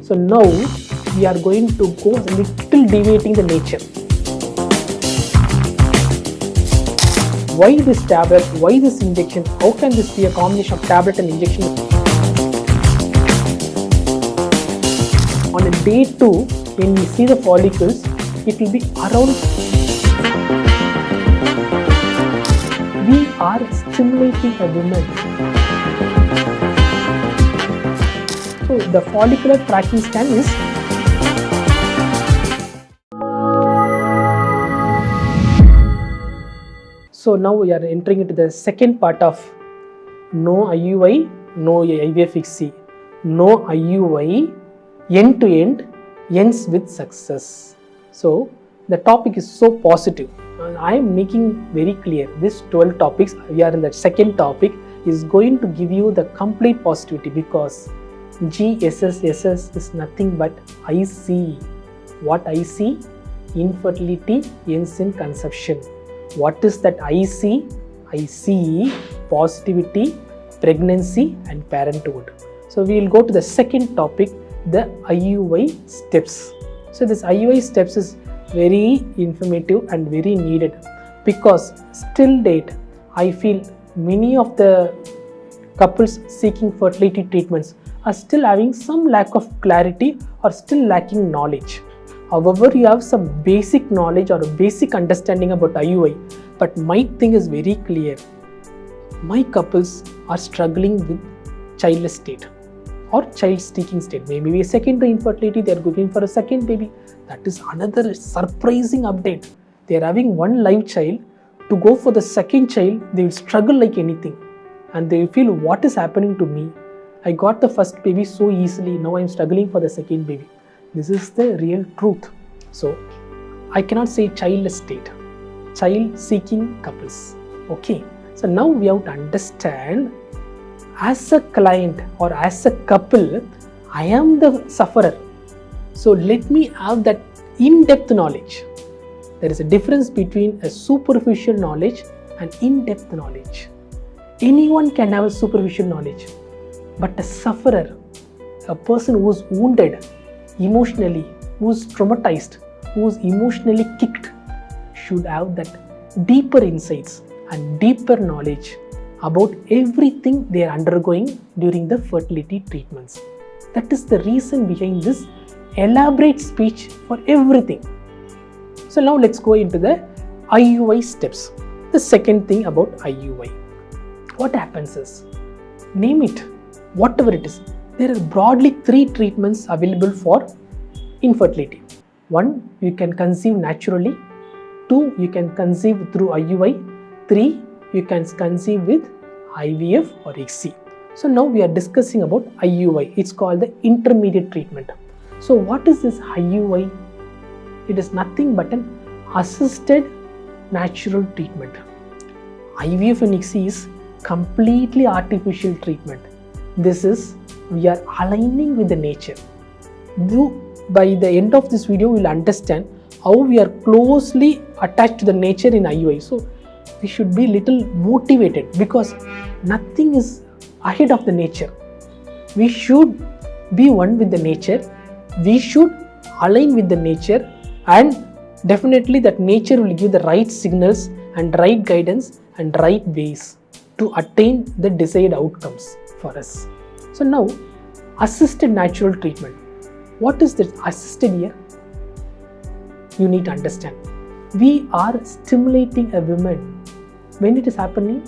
So now we are going to go a little deviating the nature. Why this tablet? Why this injection? How can this be a combination of tablet and injection? On a day 2, when we see the follicles, it will be around. We are stimulating a woman. So the follicular tracking scan is so now we are entering into the second part of no IUI, no IVF ICSI. No IUI, end to end, ends with success. So the topic is so positive. I am making very clear this 12 topics, we are in the second topic, is going to give you the complete positivity, because GSSSS is nothing but IC. What IC? Infertility ends in conception. What is that IC? IC, positivity, pregnancy and parenthood. So we will go to the second topic, the IUI steps. So this IUI steps is very informative and very needed, because still date I feel many of the couples seeking fertility treatments are still having some lack of clarity or still lacking knowledge. However, you have some basic knowledge or basic understanding about IUI, but my thing is very clear. My couples are struggling with childless state or child-seeking state. Maybe a secondary infertility, they are going for a second baby. That is another surprising update. They are having one live child. To go for the second child, they will struggle like anything. And they will feel, what is happening to me? I got the first baby so easily, now I am struggling for the second baby. This is the real truth. So, I cannot say childless state, child-seeking couples. Okay, so now we have to understand, as a client or as a couple, I am the sufferer. So let me have that in-depth knowledge. There is a difference between a superficial knowledge and in-depth knowledge. Anyone can have a superficial knowledge, but a sufferer, a person who is wounded emotionally, who is traumatized, who is emotionally kicked, should have that deeper insights and deeper knowledge about everything they are undergoing during the fertility treatments. That is the reason behind this elaborate speech for everything. So now let's go into the IUI steps. The second thing about IUI. What happens is, name it, whatever it is. There are broadly 3 treatments available for infertility. 1, you can conceive naturally. 2, you can conceive through IUI. 3, you can conceive with IVF or ICSI. So now we are discussing about IUI. It's called the intermediate treatment. So what is this IUI? It is nothing but an assisted natural treatment. IVF and ICSI is completely artificial treatment. This is, we are aligning with the nature. By the end of this video, we will understand how we are closely attached to the nature in IUI. So we should be little motivated, because nothing is ahead of the nature. We should be one with the nature. We should align with the nature, and definitely that nature will give the right signals and right guidance and right ways to attain the desired outcomes for us. So now, assisted natural treatment. What is this assisted here? You need to understand. We are stimulating a woman when it is happening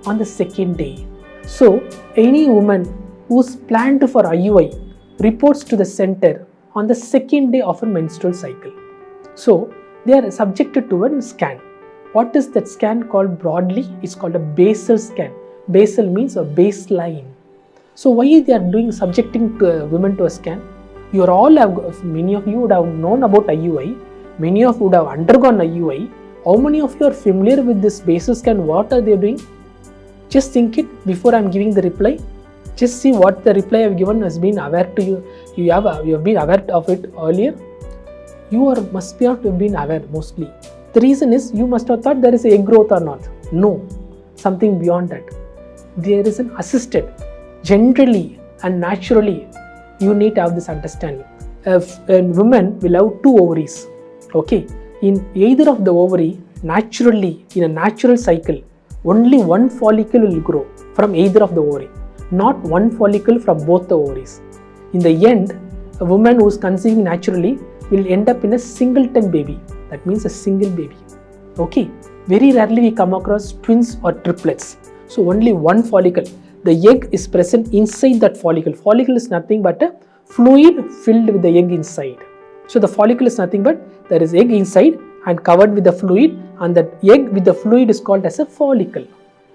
on the second day. So, any woman who's planned for IUI reports to the center on the second day of her menstrual cycle. So, they are subjected to a scan. What is that scan called broadly? It's called a basal scan. Basal means a baseline. So, why they are subjecting women to a scan? Many of you would have known about IUI. Many of you would have undergone IUI. How many of you are familiar with this basal scan? What are they doing? Just think it before I am giving the reply. Just see what the reply I have given has been aware to you. You have been aware of it earlier. You must not have been aware mostly. The reason is, you must have thought there is a egg growth or not. No, something beyond that. There is an assisted, generally and naturally, You need to have this understanding. A woman will have 2 ovaries. Okay, in either of the ovary, naturally, in a natural cycle, only one follicle will grow from either of the ovary, not one follicle from both the ovaries. In the end, a woman who is conceiving naturally will end up in a singleton baby. That means a single baby. Okay, very rarely we come across twins or triplets. So only one follicle. The egg is present inside that follicle. Follicle is nothing but a fluid filled with the egg inside. So the follicle is nothing but there is egg inside and covered with the fluid, and that egg with the fluid is called as a follicle.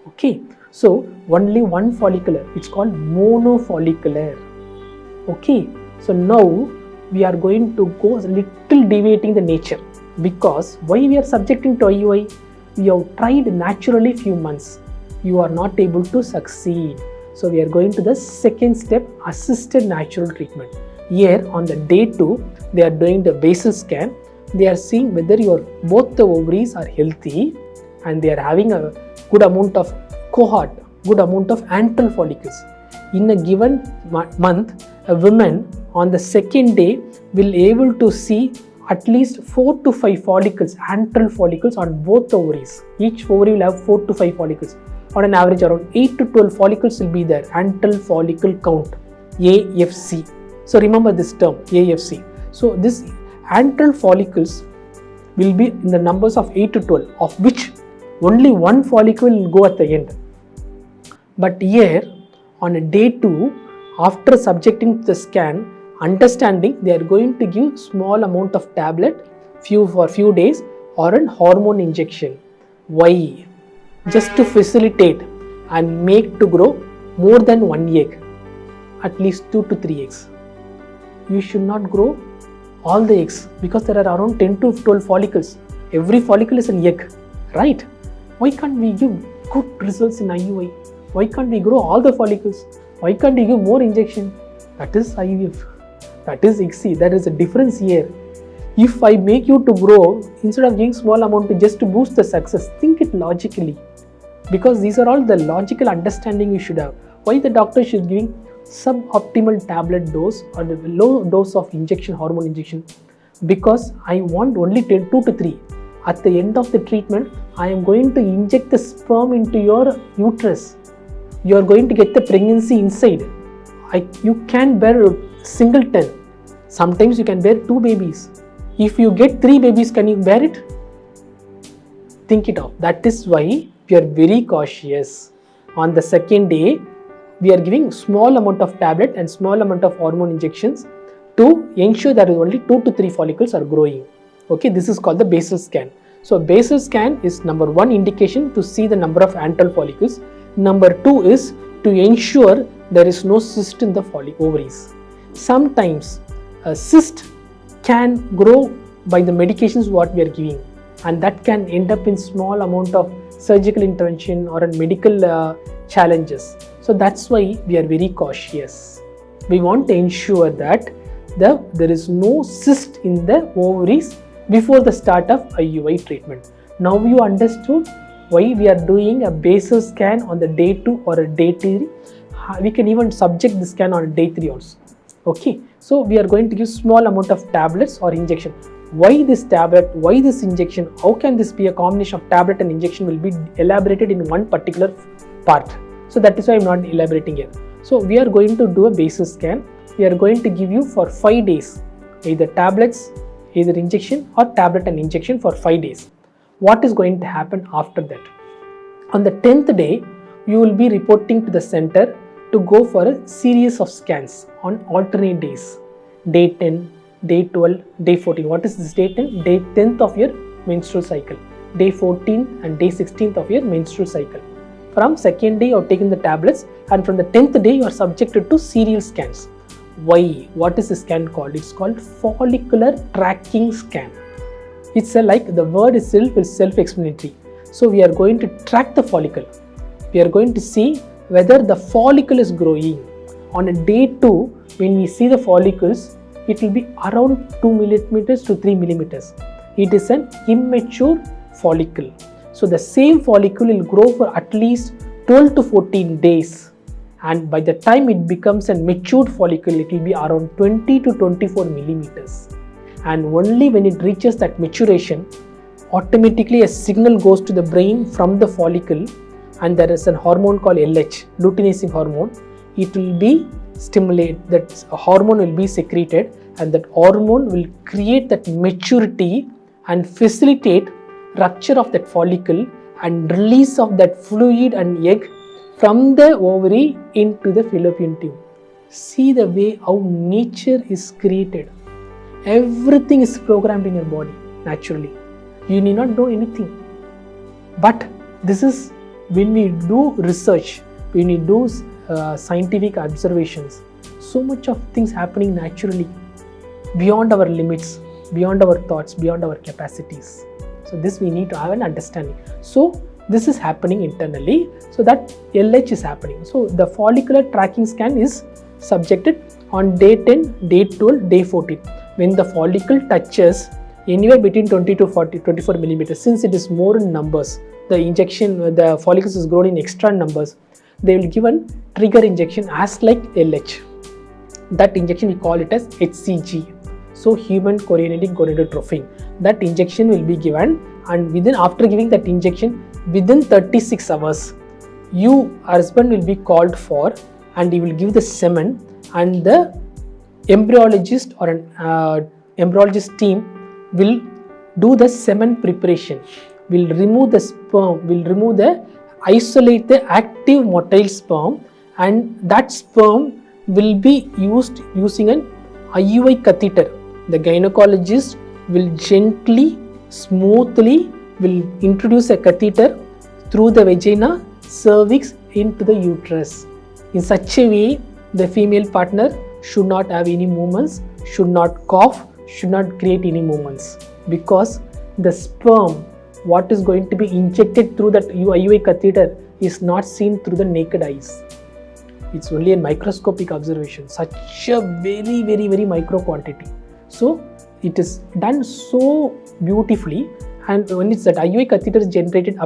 Okay, so only one follicular, it's called monofollicular. Okay, so now we are going to go a little deviating the nature, because why we are subjecting to IUI? We have tried naturally few months. You are not able to succeed. So we are going to the second step, assisted natural treatment. Here on the day 2, they are doing the basal scan. They are seeing whether both the ovaries are healthy, and they are having a good amount of cohort, good amount of antral follicles. In a given month, a woman on the second day will able to see at least 4 to 5 follicles, antral follicles on both the ovaries. Each ovary will have 4 to 5 follicles. On an average, around 8 to 12 follicles will be there. Antral follicle count, AFC. So remember this term, AFC. So this antral follicles will be in the numbers of 8 to 12, of which only one follicle will go at the end. But here on a day 2, after subjecting to the scan, understanding, they are going to give small amount of tablet for few days or an hormone injection. Why? Just to facilitate and make to grow more than one egg, at least 2 to 3 eggs. You should not grow all the eggs, because there are around 10 to 12 follicles. Every follicle is an egg, right? Why can't we give good results in IUI? Why can't we grow all the follicles? Why can't we give more injection? That is IVF. That is ICSI. There is a difference here. If I make you to grow, instead of giving small amount just to boost the success, think it logically. Because these are all the logical understanding you should have. Why the doctor should giving suboptimal tablet dose or the low dose of injection, hormone injection? Because I want only 2 to 3. At the end of the treatment, I am going to inject the sperm into your uterus. You are going to get the pregnancy inside. You can bear singleton. Sometimes you can bear 2 babies. If you get 3 babies, can you bear it? Think it out. That is why we are very cautious. On the second day, we are giving small amount of tablet and small amount of hormone injections to ensure that only 2 to 3 follicles are growing. Okay, this is called the basal scan. So basal scan is number 1 indication to see the number of antral follicles. Number 2 is to ensure there is no cyst in the ovaries. Sometimes a cyst can grow by the medications what we are giving, and that can end up in small amount of surgical intervention or medical challenges. So that's why we are very cautious. We want to ensure that there is no cyst in the ovaries before the start of IUI treatment. Now you understood why we are doing a basal scan on the day 2 or a day 3. We can even subject the scan on day 3 also. Okay, so we are going to give small amount of tablets or injection. Why this tablet? Why this injection? How can this be a combination of tablet and injection will be elaborated in one particular part. So that is why I am not elaborating here. So we are going to do a basal scan. We are going to give you for 5 days, either tablets, either injection or tablet and injection for 5 days. What is going to happen after that? On the 10th day, you will be reporting to the center to go for a series of scans on alternate days. Day 10, day 12, day 14. What is this day 10? Day 10th of your menstrual cycle. Day 14 and day 16th of your menstrual cycle. From second day you are taking the tablets, and from the 10th day you are subjected to serial scans. Why? What is the scan called? It's called follicular tracking scan. It's like the word itself is self-explanatory. So we are going to track the follicle. We are going to see whether the follicle is growing. On a day 2, when we see the follicles, it will be around 2 millimeters to 3 millimeters. It is an immature follicle. So the same follicle will grow for at least 12 to 14 days, and by the time it becomes a matured follicle, it will be around 20 to 24 millimeters. And only when it reaches that maturation, automatically a signal goes to the brain from the follicle, and there is a hormone called LH, luteinizing hormone. It will be stimulated, that hormone will be secreted, and that hormone will create that maturity and facilitate rupture of that follicle and release of that fluid and egg from the ovary into the fallopian tube. See the way how nature is created. Everything is programmed in your body naturally. You need not know anything. But this is when we do research, when we do scientific observations, so much of things happening naturally, beyond our limits, beyond our thoughts, beyond our capacities. So this we need to have an understanding. So this is happening internally, so that LH is happening. So the follicular tracking scan is subjected on day 10, day 12, day 14. When the follicle touches anywhere between 20 to 24 millimeters, since it is more in numbers, the follicles is grown in extra numbers, they will give a trigger injection as like LH. That injection we call it as HCG. So human chorionic gonadotrophin. That injection will be given, and after giving that injection, within 36 hours, husband will be called for, and he will give the semen, and the embryologist or an embryologist team will do the semen preparation, will remove the sperm, isolate the active motile sperm, and that sperm will be used using an IUI catheter. The gynecologist will gently, smoothly will introduce a catheter through the vagina, cervix into the uterus. In such a way, the female partner should not have any movements, should not cough, should not create any movements, because the sperm, what is going to be injected through that IUI catheter, is not seen through the naked eyes. It's only a microscopic observation, such a very, very, very micro quantity. So it is done so beautifully, and when it's that IUI catheter is generated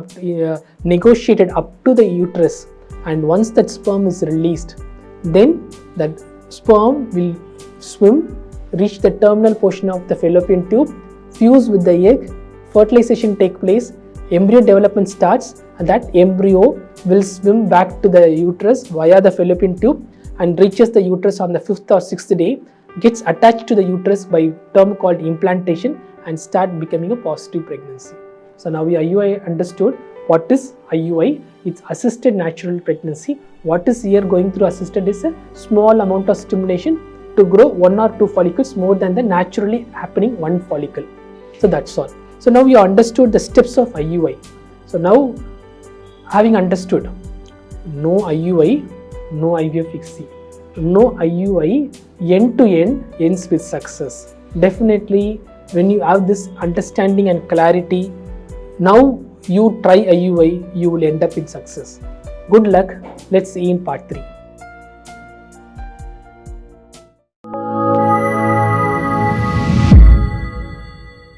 negotiated up to the uterus, and once that sperm is released, then that sperm will swim, reach the terminal portion of the fallopian tube, fuse with the egg, fertilization take place, embryo development starts, and that embryo will swim back to the uterus via the fallopian tube and reaches the uterus on the 5th or 6th day, gets attached to the uterus by term called implantation, and start becoming a positive pregnancy. So now we IUI understood what is IUI. It's assisted natural pregnancy. What is here going through assisted is a small amount of stimulation to grow 1 or 2 follicles more than the naturally happening 1 follicle. So that's all. So now you understood the steps of IUI. So now, having understood, no IUI, no IVF ICSI. No IUI end to end ends with success. Definitely, when you have this understanding and clarity, now you try IUI, you will end up in success. Good luck. Let's see in part 3.